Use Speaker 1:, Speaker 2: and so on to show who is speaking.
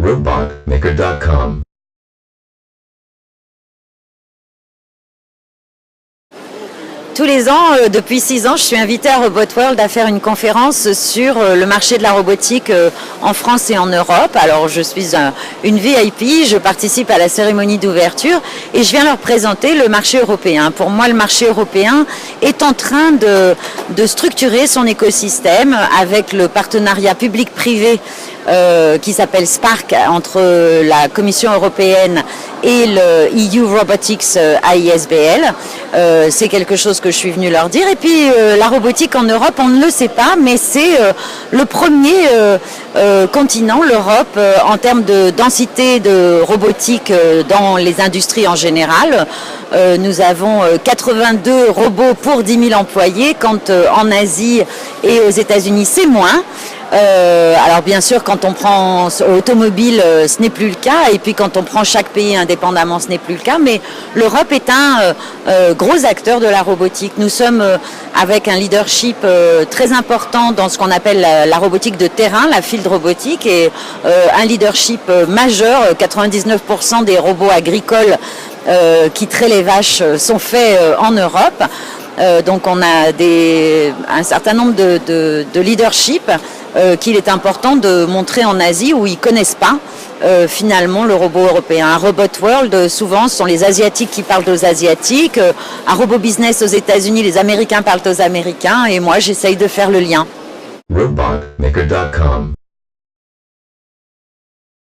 Speaker 1: robotmaker.com.
Speaker 2: Tous les ans, depuis 6 ans, je suis invitée à Robot World à faire une conférence sur le marché de la robotique en France et en Europe. Alors je suis une VIP, je participe à la cérémonie d'ouverture et je viens leur présenter le marché européen. Pour moi, le marché européen est en train de structurer son écosystème avec le partenariat public-privé qui s'appelle Spark entre la Commission européenne et le EU Robotics AISBL. C'est quelque chose que je suis venue leur dire. Et puis la robotique en Europe, on ne le sait pas, mais c'est le premier continent, l'Europe, en termes de densité de robotique dans les industries en général. Nous avons 82 robots pour 10 000 employés, quand en Asie et aux États-Unis c'est moins. Alors bien sûr, quand on prend automobile, ce n'est plus le cas, et puis quand on prend chaque pays indépendamment, ce n'est plus le cas, mais l'Europe est un gros acteur de la robotique. Nous sommes avec un leadership très important dans ce qu'on appelle la robotique de terrain, la field robotique, et un leadership majeur. 99% des robots agricoles qui traient les vaches sont faits en Europe. Donc on a un certain nombre de leadership qu'il est important de montrer en Asie, où ils ne connaissent pas finalement le robot européen. Un Robot World, souvent, ce sont les Asiatiques qui parlent aux Asiatiques. Un robot business aux États-Unis, les Américains parlent aux Américains. Et moi, j'essaye de faire le lien.
Speaker 1: robotmaker.com